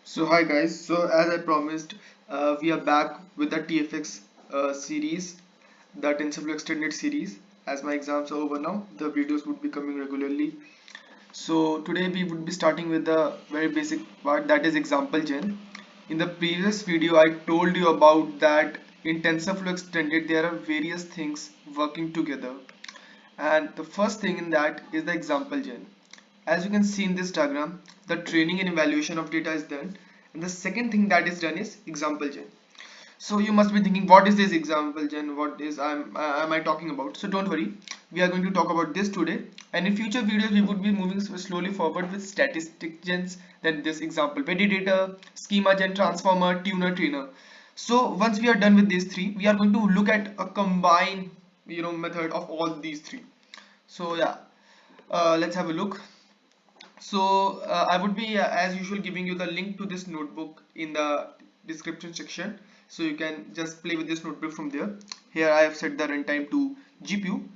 So hi guys, so as I promised, we are back with the TFX series, the TensorFlow extended series. As my exams are over now, the videos would be coming regularly. So today we would be starting with the very basic part, that is example gen. In the previous video I told you about that in TensorFlow extended there are various things working together, and the first thing in that is the example gen. As you can see in this diagram, the training and evaluation of data is done, and the second thing that is done is example gen. So you must be thinking, what is this example gen? What is am I talking about? So don't worry, we are going to talk about this today, and in future videos we would be moving slowly forward with statistic gens, then this example validator, schema gen, transformer, tuner, trainer. So once we are done with these three, we are going to look at a combined method of all these three. So yeah, let's have a look. So I would be as usual giving you the link to this notebook in the description section, so you can just play with this notebook from there. Here I have set the runtime to GPU,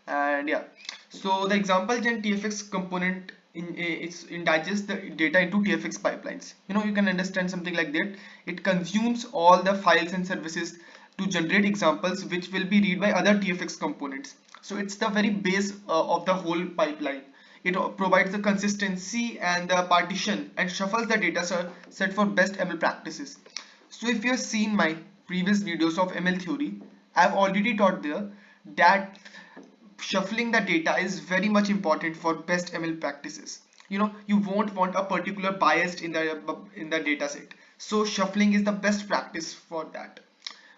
and yeah, so the example gen TFX component it's indigests the data into TFX pipelines. You can understand something like that. It consumes all the files and services to generate examples which will be read by other TFX components. So it's the very base of the whole pipeline. It provides the consistency and the partition and shuffles the data set for best ML practices. So if you have seen my previous videos of ML theory, I've already taught there that shuffling the data is very much important for best ML practices. You won't want a particular bias in the data set. So shuffling is the best practice for that.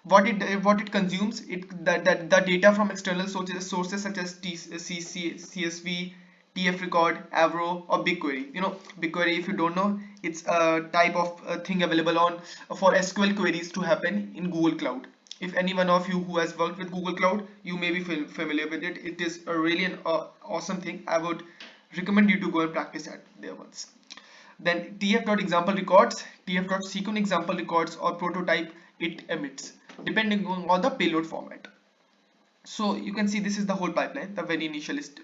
What it consumes, the data from external sources such as CSV, TF record, Avro, or BigQuery. BigQuery, if you don't know, it's a type of thing available on for SQL queries to happen in Google Cloud. If any one of you who has worked with Google Cloud, you may be familiar with it. It is a really an awesome thing. I would recommend you to go and practice that there once. Then tf.example records, tf.sequence example records, or prototype it emits, depending on the payload format. So you can see this is the whole pipeline, the very initialist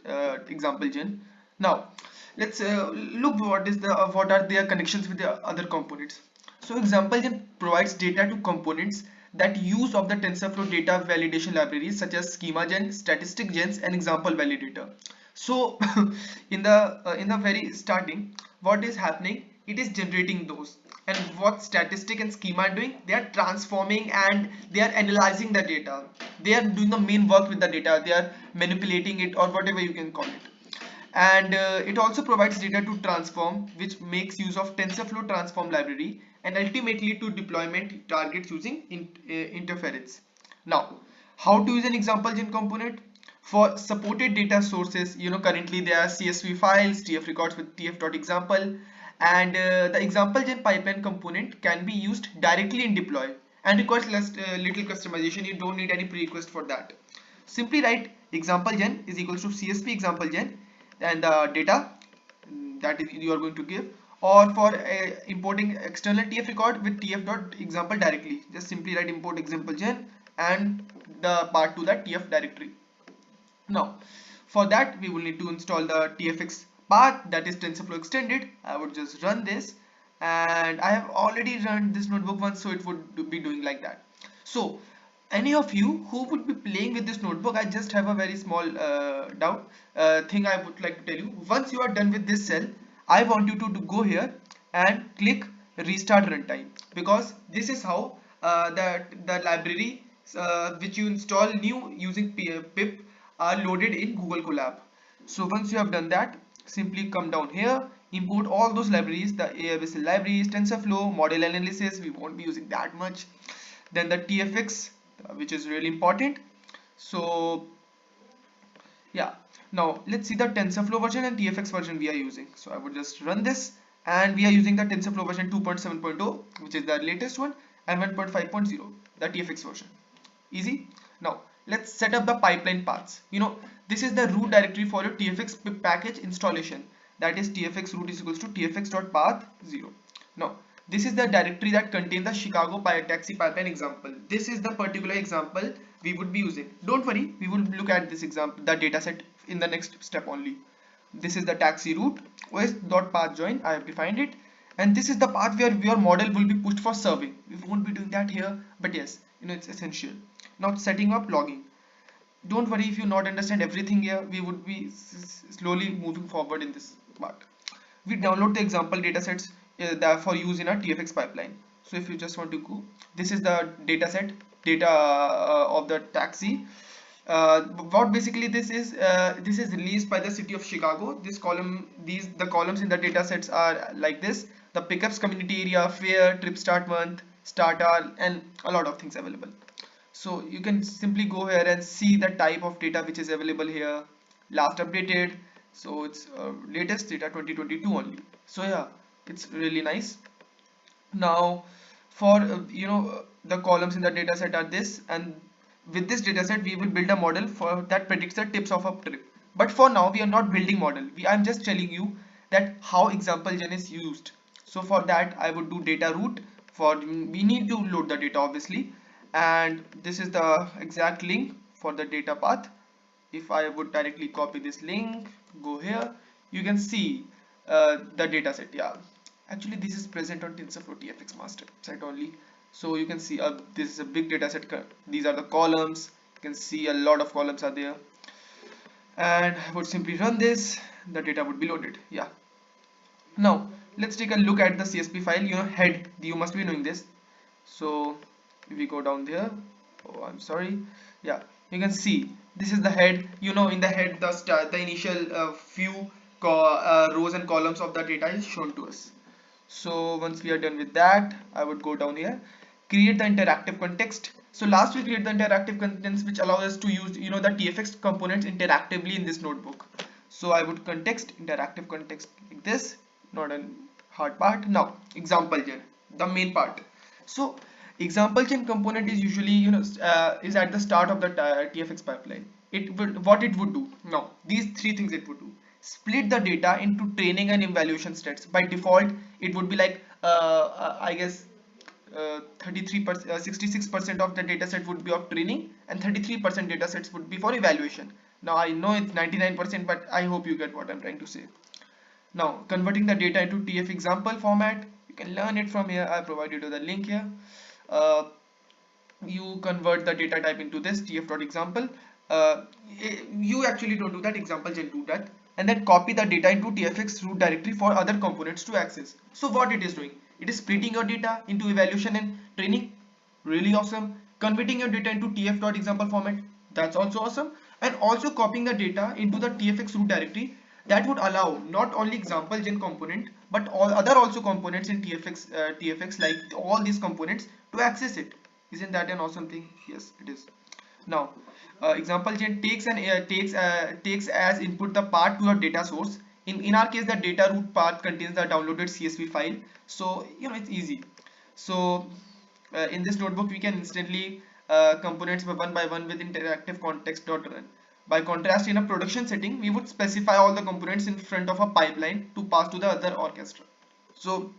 example gen. Now let's look what are their connections with the other components. So example gen provides data to components that use of the TensorFlow data validation libraries such as schema gen, statistic gens, and example validator. So in the very starting, what is happening, it is generating those, and what statistic and schema are doing, they are transforming and they are analyzing the data. They are doing the main work with the data, they are manipulating it, or whatever you can call it. And it also provides data to transform, which makes use of TensorFlow transform library, and ultimately to deployment targets using interference. Now, how to use an example gen component? For supported data sources, currently there are CSV files, TF records with tf.example, and the example gen pipeline component can be used directly in deploy and requires little customization. You don't need any pre-request for that. Simply write example gen is equals to CSV example gen and the data that is you are going to give, or for importing external TF record with tf.example directly, just simply write import example gen and the part to that TF directory. Now for that we will need to install the TFX path, that is TensorFlow extended. I would just run this, and I have already run this notebook once, so it would be doing like that. So any of you who would be playing with this notebook, I just have a very small doubt thing I would like to tell you. Once you are done with this cell, I want you to go here and click restart runtime, because this is how the library which you install new using pip are loaded in Google Colab. So once you have done that, simply come down here, import all those libraries, the AWS libraries, TensorFlow, model analysis, we won't be using that much. Then the TFX, which is really important. So yeah, now let's see the TensorFlow version and TFX version we are using. So I would just run this, and we are using the TensorFlow version 2.7.0, which is the latest one, and 1.5.0, the TFX version. Easy. Now let's set up the pipeline paths. This is the root directory for your TFX pip package installation, that is tfx root is equals to tfx.path 0. Now this is the directory that contains the Chicago taxi pipeline example. This is the particular example we would be using. Don't worry, we will look at this example, the dataset, in the next step only. This is the taxi route os.path join, I have defined it, and this is the path where your model will be pushed for serving. We won't be doing that here, but yes, it's essential. Now setting up logging. Don't worry if you not understand everything here, we would be slowly moving forward in this part. We download the example datasets that for use in our TFX pipeline. So if you just want to go, this is the dataset data of the taxi. What basically this is released by the city of Chicago. This column, the columns in the datasets are like this: the pickups, community area, fare, trip start month, start hour, and a lot of things available. So you can simply go here and see the type of data which is available here, last updated. So it's latest data 2022 only. So yeah, it's really nice. Now for the columns in the data set are this, and with this data set we will build a model for that predicts the tips of a trip. But for now we are not building model, I'm just telling you that how example gen is used. So for that I would do data root. For we need to load the data obviously, and this is the exact link for the data path. If I would directly copy this link, go here, you can see the data set. Yeah, actually this is present on TensorFlow TFX master set only. So you can see this is a big data set. These are the columns. You can see a lot of columns are there, and I would simply run this, the data would be loaded. Yeah, now let's take a look at the CSV file. Head, you must be knowing this. So if we go down there, oh I'm sorry, yeah, you can see this is the head. In the head the initial few rows and columns of the data is shown to us. So once we are done with that, I would go down here, create the interactive context. So last we create the interactive contents which allows us to use the TFX components interactively in this notebook. So I would interactive context like this, not a hard part. Now example gen, the main part. So example gen component is usually is at the start of the TFX pipeline. What it would do. Now these three things it would do: split the data into training and evaluation sets. By default it would be like I guess 33%, 66% of the data set would be of training, and 33% data sets would be for evaluation. Now I know it's 99%, but I hope you get what I'm trying to say. Now converting the data into TF example format, you can learn it from here. I provided you the link here. uh, you convert the data type into this tf.example. You actually don't do that, example gen do that, and then copy the data into tfx root directory for other components to access. So what it is doing, it is splitting your data into evaluation and training, really awesome. Converting your data into tf.example format, that's also awesome. And also copying the data into the tfx root directory, that would allow not only example gen component but all other also components in tfx like all these components to access it. Isn't that an awesome thing? Yes, it is. Now, example gen takes as input the path to your data source. In our case, the data root path contains the downloaded CSV file, so it's easy. So in this notebook, we can instantly components one by one with interactive context.run. By contrast, in a production setting, we would specify all the components in front of a pipeline to pass to the other orchestra. So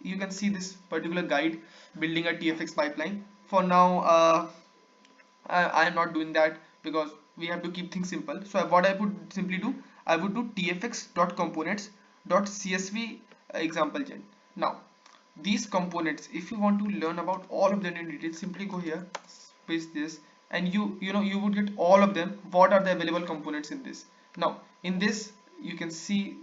you can see this particular guide building a TFX pipeline. For now I am not doing that because we have to keep things simple. So what I would simply do, I would do tfx.components.csv example gen. Now these components, if you want to learn about all of them in detail, simply go here, paste this, and you would get all of them, what are the available components in this. Now in this you can see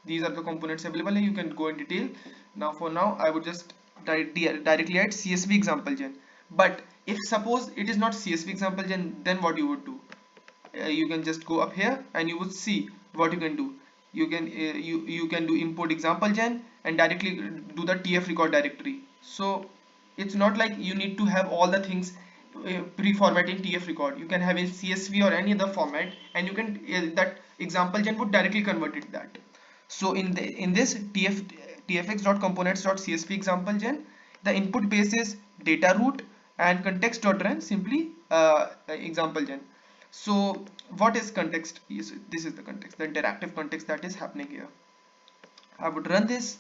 these are the components available. You can go in detail. Now for now I would just directly add CSV example gen. But if suppose it is not CSV example gen, then what you would do, you can just go up here and you would see what you can do. You can you can do import example gen and directly do the tf record directory. So it's not like you need to have all the things pre-format in tf record. You can have in CSV or any other format, and you can that example gen would directly convert it that. So in this tfx.components.csv example gen, the input base is data root and context.run simply example gen. So what is context? This is the context, the interactive context that is happening here. I would run this,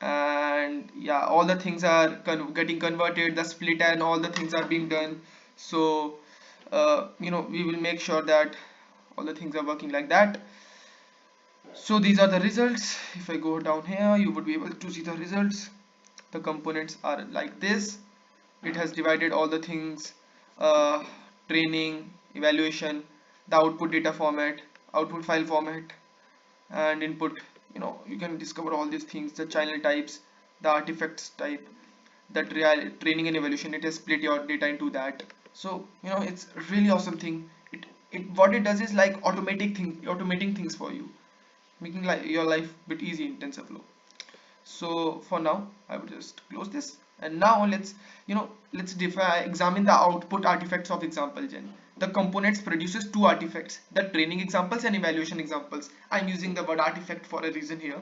and yeah, all the things are getting converted, the split and all the things are being done. So we will make sure that all the things are working like that. So these are the results. If I go down here, you would be able to see the results. The components are like this. It has divided all the things, uh, training, evaluation, the output data format, output file format, and input. You can discover all these things, the channel types, the artifacts type, that real training and evaluation. It has split your data into that. So it's really awesome thing. It what it does is like automating things for you, making your life a bit easy in TensorFlow. So for now I will just close this, and now let's examine the output artifacts of example gen. The components produces two artifacts, the training examples and evaluation examples. I'm using the word artifact for a reason here.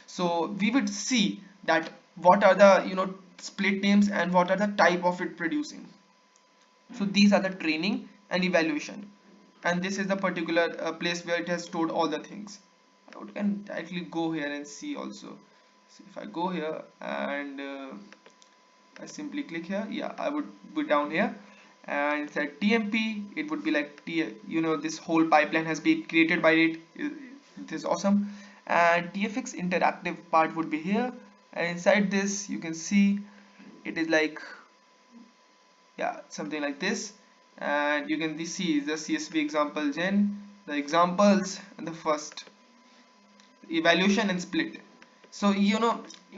So we would see that what are the split names and what are the type of it producing. So these are the training and evaluation, and this is the particular place where it has stored all the things. I can actually go here and see also. So if I go here and I simply click here, yeah, I would be down here, and it's at TMP. It would be like this whole pipeline has been created by it. It is awesome. And TFX interactive part would be here, and inside this you can see it is like, yeah, something like this. And you can see the CSV example gen, the examples, and the first evaluation and split. So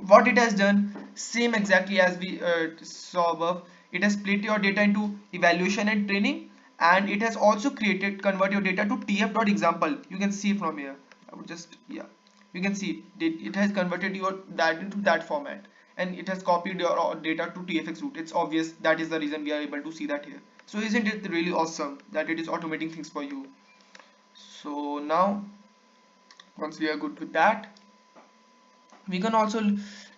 what it has done, same exactly as we saw above. It has split your data into evaluation and training, and it has also convert your data to tf.example. You can see from here. I would just, yeah, you can see it has converted your that into that format, and it has copied your data to tfx root. It's obvious, that is the reason we are able to see that here. So isn't it really awesome that it is automating things for you? So now, once we are good with that, we can also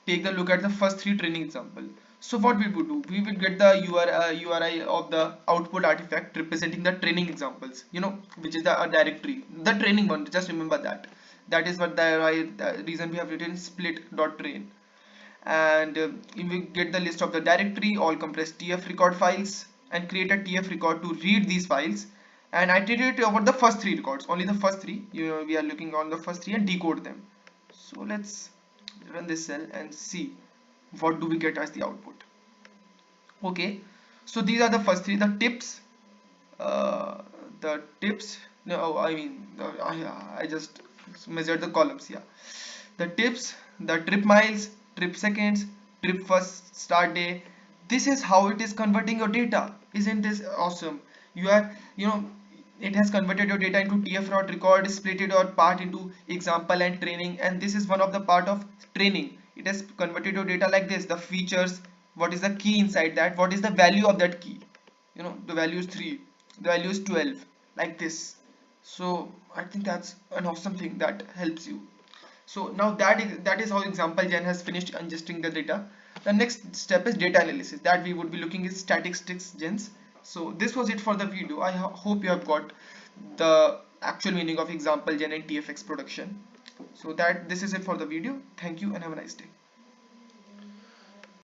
take a look at the first three training example. So what we would do, we will get the URI of the output artifact representing the training examples, which is the directory, the training one. Just remember that is what the reason we have written split.train. And we will get the list of the directory, all compressed tf record files, and create a tf record to read these files and iterate over the first three records, only the first three. We are looking on the first three and decode them. So let's run this cell and see what do we get as the output. Okay, so these are the first three, uh, the tips. No, I mean, I just measured the columns. Yeah, the tips, the trip miles, trip seconds, trip first start day. This is how it is converting your data. Isn't this awesome? You are, it has converted your data into tf route record, split your part into example and training, and this is one of the part of training. It has converted your data like this, the features, what is the key inside that, what is the value of that key. The value is 3, the value is 12, like this. So I think that's an awesome thing that helps you. So now that is how example gen has finished ingesting the data. The next step is data analysis, that we would be looking at statistics gens. So this was it for the video. I hope you have got the actual meaning of example gen and tfx production. So that this is it for the video. Thank you and have a nice day.